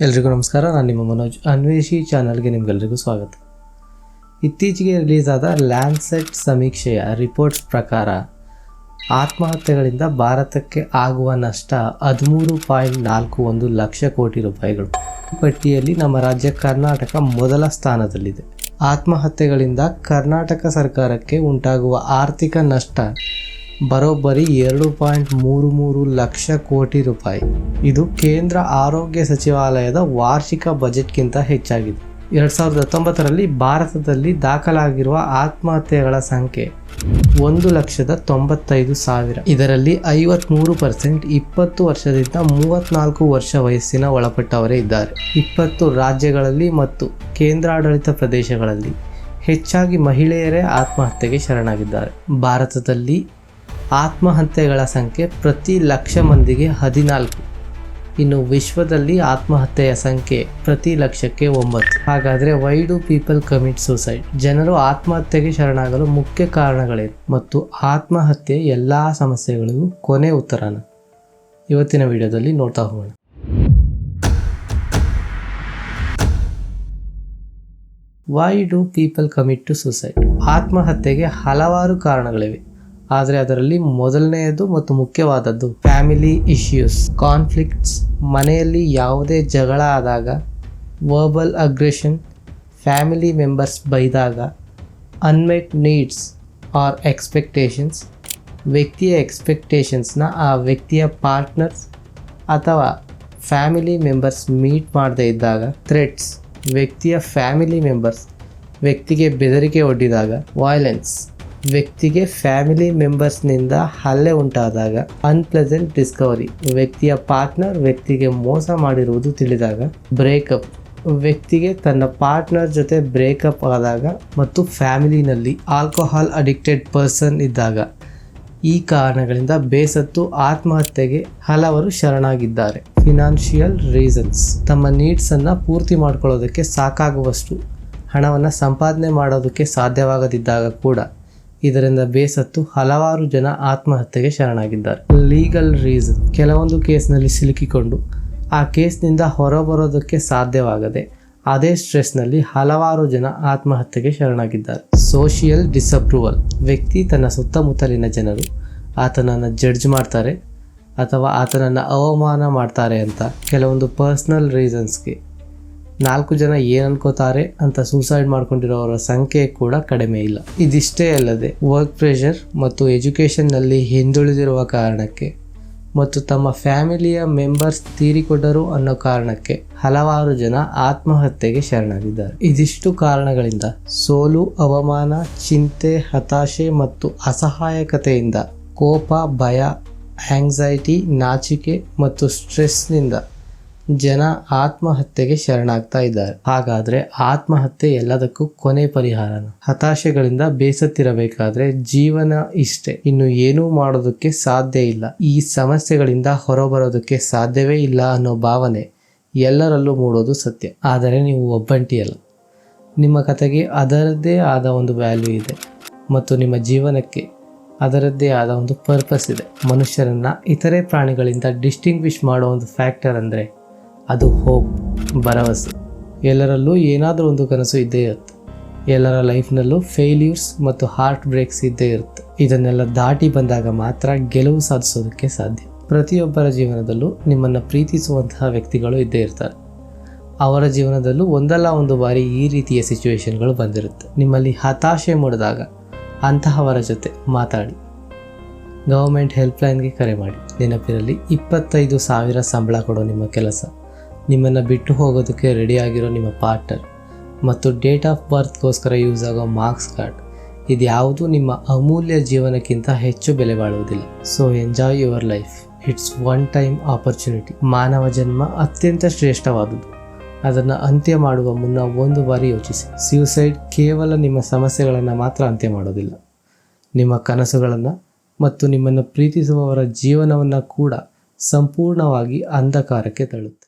ಎಲ್ರಿಗೂ ನಮಸ್ಕಾರ. ನಾನು ನಿಮ್ಮ ಮನೋಜ್. ಅನ್ವೇಷಿ ಚಾನಲ್ಗೆ ನಿಮಗೆಲ್ಲರಿಗೂ ಸ್ವಾಗತ. ಇತ್ತೀಚೆಗೆ ರಿಲೀಸ್ ಆದ ಲ್ಯಾನ್ಸೆಟ್ ಸಮೀಕ್ಷೆಯ ರಿಪೋರ್ಟ್ಸ್ ಪ್ರಕಾರ ಆತ್ಮಹತ್ಯೆಗಳಿಂದ ಭಾರತಕ್ಕೆ ಆಗುವ ನಷ್ಟ 13.41 ಲಕ್ಷ ಕೋಟಿ ರೂಪಾಯಿಗಳು. ಈ ಪಟ್ಟಿಯಲ್ಲಿ ನಮ್ಮ ರಾಜ್ಯ ಕರ್ನಾಟಕ ಮೊದಲ ಸ್ಥಾನದಲ್ಲಿದೆ. ಆತ್ಮಹತ್ಯೆಗಳಿಂದ ಕರ್ನಾಟಕ ಸರ್ಕಾರಕ್ಕೆ ಉಂಟಾಗುವ ಆರ್ಥಿಕ ನಷ್ಟ ಬರೋಬ್ಬರಿ 2.33 ಲಕ್ಷ ಕೋಟಿ ರೂಪಾಯಿ. ಇದು ಕೇಂದ್ರ ಆರೋಗ್ಯ ಸಚಿವಾಲಯದ ವಾರ್ಷಿಕ ಬಜೆಟ್ಗಿಂತ ಹೆಚ್ಚಾಗಿದೆ. 2019ರಲ್ಲಿ ಭಾರತದಲ್ಲಿ ದಾಖಲಾಗಿರುವ ಆತ್ಮಹತ್ಯೆಗಳ ಸಂಖ್ಯೆ 1,95,000. ಇದರಲ್ಲಿ 53% 20 ವರ್ಷದಿಂದ 34 ವರ್ಷ ವಯಸ್ಸಿನ ಒಳಪಟ್ಟವರೇ ಇದ್ದಾರೆ. 20 ರಾಜ್ಯಗಳಲ್ಲಿ ಮತ್ತು ಕೇಂದ್ರಾಡಳಿತ ಪ್ರದೇಶಗಳಲ್ಲಿ ಹೆಚ್ಚಾಗಿ ಮಹಿಳೆಯರೇ ಆತ್ಮಹತ್ಯೆಗೆ ಶರಣಾಗಿದ್ದಾರೆ. ಭಾರತದಲ್ಲಿ ಆತ್ಮಹತ್ಯೆಗಳ ಸಂಖ್ಯೆ ಪ್ರತಿ ಲಕ್ಷ ಮಂದಿಗೆ 14. ಇನ್ನು ವಿಶ್ವದಲ್ಲಿ ಆತ್ಮಹತ್ಯೆಯ ಸಂಖ್ಯೆ ಪ್ರತಿ ಲಕ್ಷಕ್ಕೆ 9. ಹಾಗಾದರೆ why do people commit suicide? ಜನರು ಆತ್ಮಹತ್ಯೆಗೆ ಶರಣಾಗಲು ಮುಖ್ಯ ಕಾರಣಗಳೇನು ಮತ್ತು ಆತ್ಮಹತ್ಯೆ ಎಲ್ಲ ಸಮಸ್ಯೆಗಳಿಗೂ ಕೊನೆ ಉತ್ತರನ ಇವತ್ತಿನ ವಿಡಿಯೋದಲ್ಲಿ ನೋಡ್ತಾ ಹೋಗೋಣ. Why do people commit to suicide? ಆತ್ಮಹತ್ಯೆಗೆ ಹಲವಾರು ಕಾರಣಗಳಿವೆ. ಆದರೆ ಅದರಲ್ಲಿ ಮೊದಲನೆಯದು ಮತ್ತು ಮುಖ್ಯವಾದದ್ದು ಫ್ಯಾಮಿಲಿ ಇಶ್ಯೂಸ್, ಕಾನ್ಫ್ಲಿಕ್ಟ್ಸ್. ಮನೆಯಲ್ಲಿ ಯಾವುದೇ ಜಗಳ ಆದಾಗ, ವರ್ಬಲ್ ಅಗ್ರೆಷನ್, ಫ್ಯಾಮಿಲಿ ಮೆಂಬರ್ಸ್ ಬೈದಾಗ, ಅನ್ಮೆಟ್ ನೀಡ್ಸ್ ಆರ್ ಎಕ್ಸ್ಪೆಕ್ಟೇಷನ್ಸ್, ವ್ಯಕ್ತಿಯ ಎಕ್ಸ್ಪೆಕ್ಟೇಷನ್ಸ್ನ ಆ ವ್ಯಕ್ತಿಯ ಪಾರ್ಟ್ನರ್ಸ್ ಅಥವಾ ಫ್ಯಾಮಿಲಿ ಮೆಂಬರ್ಸ್ ಮೀಟ್ ಮಾಡದೇ ಇದ್ದಾಗ, ಥ್ರೆಟ್ಸ್, ವ್ಯಕ್ತಿಯ ಫ್ಯಾಮಿಲಿ ಮೆಂಬರ್ಸ್ ವ್ಯಕ್ತಿಗೆ ಬೆದರಿಕೆ ಒಡ್ಡಿದಾಗ, ವೈಲೆನ್ಸ್, ವ್ಯಕ್ತಿಗೆ ಫ್ಯಾಮಿಲಿ ಮೆಂಬರ್ಸ್ನಿಂದ ಹಲ್ಲೆ ಉಂಟಾದಾಗ, ಅನ್ಪ್ಲೆಸೆಂಟ್ ಡಿಸ್ಕವರಿ, ವ್ಯಕ್ತಿಯ ಪಾರ್ಟ್ನರ್ ವ್ಯಕ್ತಿಗೆ ಮೋಸ ಮಾಡಿರುವುದು ತಿಳಿದಾಗ, ಬ್ರೇಕಪ್, ವ್ಯಕ್ತಿಗೆ ತನ್ನ ಪಾರ್ಟ್ನರ್ ಜೊತೆ ಬ್ರೇಕಪ್ ಆದಾಗ, ಮತ್ತು ಫ್ಯಾಮಿಲಿನಲ್ಲಿ ಆಲ್ಕೋಹಾಲ್ ಅಡಿಕ್ಟೆಡ್ ಪರ್ಸನ್ ಇದ್ದಾಗ. ಈ ಕಾರಣಗಳಿಂದ ಬೇಸತ್ತು ಆತ್ಮಹತ್ಯೆಗೆ ಹಲವರು ಶರಣಾಗಿದ್ದಾರೆ. ಫಿನಾನ್ಷಿಯಲ್ ರೀಸನ್ಸ್, ತಮ್ಮ ನೀಡ್ಸನ್ನು ಪೂರ್ತಿ ಮಾಡ್ಕೊಳ್ಳೋದಕ್ಕೆ ಸಾಕಾಗುವಷ್ಟು ಹಣವನ್ನು ಸಂಪಾದನೆ ಮಾಡೋದಕ್ಕೆ ಸಾಧ್ಯವಾಗದಿದ್ದಾಗ ಕೂಡ ಇದರಿಂದ ಬೇಸತ್ತು ಹಲವಾರು ಜನ ಆತ್ಮಹತ್ಯೆಗೆ ಶರಣಾಗಿದ್ದಾರೆ. ಲೀಗಲ್ ರೀಸನ್, ಕೆಲವೊಂದು ಕೇಸ್ನಲ್ಲಿ ಸಿಲುಕಿಕೊಂಡು ಆ ಕೇಸ್ನಿಂದ ಹೊರಬರೋದಕ್ಕೆ ಸಾಧ್ಯವಾಗದೆ ಅದೇ ಸ್ಟ್ರೆಸ್ನಲ್ಲಿ ಹಲವಾರು ಜನ ಆತ್ಮಹತ್ಯೆಗೆ ಶರಣಾಗಿದ್ದಾರೆ. ಸೋಷಿಯಲ್ ಡಿಸಪ್ರೂವಲ್, ವ್ಯಕ್ತಿ ತನ್ನ ಸುತ್ತಮುತ್ತಲಿನ ಜನರು ಆತನನ್ನು ಜಡ್ಜ್ ಮಾಡ್ತಾರೆ ಅಥವಾ ಆತನನ್ನು ಅವಮಾನ ಮಾಡ್ತಾರೆ ಅಂತ ಕೆಲವೊಂದು ಪರ್ಸ್ನಲ್ ರೀಸನ್ಸ್ಗೆ 4 ಜನ ಏನು ಅನ್ಕೋತಾರೆ ಅಂತ ಸೂಸೈಡ್ ಮಾಡ್ಕೊಂಡಿರೋರ ಸಂಖ್ಯೆ ಕೂಡ ಕಡಿಮೆ ಇಲ್ಲ. ಇದಿಷ್ಟೇ ಅಲ್ಲದೆ ವರ್ಕ್ ಪ್ರೆಷರ್ ಮತ್ತು ಎಜುಕೇಷನ್ನಲ್ಲಿ ಹಿಂದುಳಿದಿರುವ ಕಾರಣಕ್ಕೆ ಮತ್ತು ತಮ್ಮ ಫ್ಯಾಮಿಲಿಯ ಮೆಂಬರ್ಸ್ ತೀರಿಕೊಂಡರು ಅನ್ನೋ ಕಾರಣಕ್ಕೆ ಹಲವಾರು ಜನ ಆತ್ಮಹತ್ಯೆಗೆ ಶರಣಾಗಿದ್ದಾರೆ. ಇದಿಷ್ಟು ಕಾರಣಗಳಿಂದ ಸೋಲು, ಅವಮಾನ, ಚಿಂತೆ, ಹತಾಶೆ ಮತ್ತು ಅಸಹಾಯಕತೆಯಿಂದ, ಕೋಪ, ಭಯ, ಆಂಗ್ಸೈಟಿ, ನಾಚಿಕೆ ಮತ್ತು ಸ್ಟ್ರೆಸ್ನಿಂದ ಜನ ಆತ್ಮಹತ್ಯೆಗೆ ಶರಣಾಗ್ತಾ ಇದ್ದಾರೆ. ಹಾಗಾದ್ರೆ ಆತ್ಮಹತ್ಯೆ ಎಲ್ಲದಕ್ಕೂ ಕೊನೆ ಪರಿಹಾರನ? ಹತಾಶೆಗಳಿಂದ ಬೇಸತ್ತಿರಬೇಕಾದ್ರೆ ಜೀವನ ಇಷ್ಟೇ, ಇನ್ನು ಏನೂ ಮಾಡೋದಕ್ಕೆ ಸಾಧ್ಯ ಇಲ್ಲ, ಈ ಸಮಸ್ಯೆಗಳಿಂದ ಹೊರಬರೋದಕ್ಕೆ ಸಾಧ್ಯವೇ ಇಲ್ಲ ಅನ್ನೋ ಭಾವನೆ ಎಲ್ಲರಲ್ಲೂ ಮೂಡೋದು ಸತ್ಯ. ಆದರೆ ನೀವು ಒಬ್ಬಂಟಿಯಲ್ಲ. ನಿಮ್ಮ ಕಥೆಗೆ ಅದರದ್ದೇ ಆದ ಒಂದು ವ್ಯಾಲ್ಯೂ ಇದೆ ಮತ್ತು ನಿಮ್ಮ ಜೀವನಕ್ಕೆ ಅದರದ್ದೇ ಆದ ಒಂದು ಪರ್ಪಸ್ ಇದೆ. ಮನುಷ್ಯರನ್ನ ಇತರೆ ಪ್ರಾಣಿಗಳಿಂದ ಡಿಸ್ಟಿಂಗ್ವಿಷ್ ಮಾಡೋ ಒಂದು ಫ್ಯಾಕ್ಟರ್ ಅಂದರೆ ಅದು ಹೋಪ್, ಭರವಸೆ. ಎಲ್ಲರಲ್ಲೂ ಏನಾದರೂ ಒಂದು ಕನಸು ಇದ್ದೇ ಇರುತ್ತೆ. ಎಲ್ಲರ ಲೈಫ್ನಲ್ಲೂ ಫೇಲ್ಯೂರ್ಸ್ ಮತ್ತು ಹಾರ್ಟ್ ಬ್ರೇಕ್ಸ್ ಇದ್ದೇ ಇರುತ್ತೆ. ಇದನ್ನೆಲ್ಲ ದಾಟಿ ಬಂದಾಗ ಮಾತ್ರ ಗೆಲುವು ಸಾಧಿಸೋದಕ್ಕೆ ಸಾಧ್ಯ. ಪ್ರತಿಯೊಬ್ಬರ ಜೀವನದಲ್ಲೂ ನಿಮ್ಮನ್ನು ಪ್ರೀತಿಸುವಂತಹ ವ್ಯಕ್ತಿಗಳು ಇದ್ದೇ ಇರ್ತಾರೆ. ಅವರ ಜೀವನದಲ್ಲೂ ಒಂದಲ್ಲ ಒಂದು ಬಾರಿ ಈ ರೀತಿಯ ಸಿಚುವೇಶನ್ಗಳು ಬಂದಿರುತ್ತೆ. ನಿಮ್ಮಲ್ಲಿ ಹತಾಶೆ ಮೂಡಿದಾಗ ಅಂತಹವರ ಜೊತೆ ಮಾತಾಡಿ. ಗವರ್ಮೆಂಟ್ ಹೆಲ್ಪ್ಲೈನ್ಗೆ ಕರೆ ಮಾಡಿ. ನೆನಪಿರಲಿ, 25,000 ಸಂಬಳ ಕೊಡೋ ನಿಮ್ಮ ಕೆಲಸ, ನಿಮ್ಮನ್ನು ಬಿಟ್ಟು ಹೋಗೋದಕ್ಕೆ ರೆಡಿಯಾಗಿರೋ ನಿಮ್ಮ ಪಾರ್ಟ್ನರ್ ಮತ್ತು ಡೇಟ್ ಆಫ್ ಬರ್ತ್ಗೋಸ್ಕರ ಯೂಸ್ ಆಗೋ ಮಾರ್ಕ್ಸ್ ಕಾರ್ಡ್, ಇದ್ಯಾವುದೂ ನಿಮ್ಮ ಅಮೂಲ್ಯ ಜೀವನಕ್ಕಿಂತ ಹೆಚ್ಚು ಬೆಲೆ ಬಾಳುವುದಿಲ್ಲ. So enjoy your life. It's one time opportunity. ಮಾನವ ಜನ್ಮ ಅತ್ಯಂತ ಶ್ರೇಷ್ಠವಾದುದು. ಅದನ್ನು ಅಂತ್ಯ ಮಾಡುವ ಮುನ್ನ ಒಂದು ಬಾರಿ ಯೋಚಿಸಿ. ಸ್ಯೂಸೈಡ್ ಕೇವಲ ನಿಮ್ಮ ಸಮಸ್ಯೆಗಳನ್ನು ಮಾತ್ರ ಅಂತ್ಯ ಮಾಡೋದಿಲ್ಲ, ನಿಮ್ಮ ಕನಸುಗಳನ್ನು ಮತ್ತು ನಿಮ್ಮನ್ನು ಪ್ರೀತಿಸುವವರ ಜೀವನವನ್ನು ಕೂಡ ಸಂಪೂರ್ಣವಾಗಿ ಅಂಧಕಾರಕ್ಕೆ ತಳ್ಳುತ್ತೆ.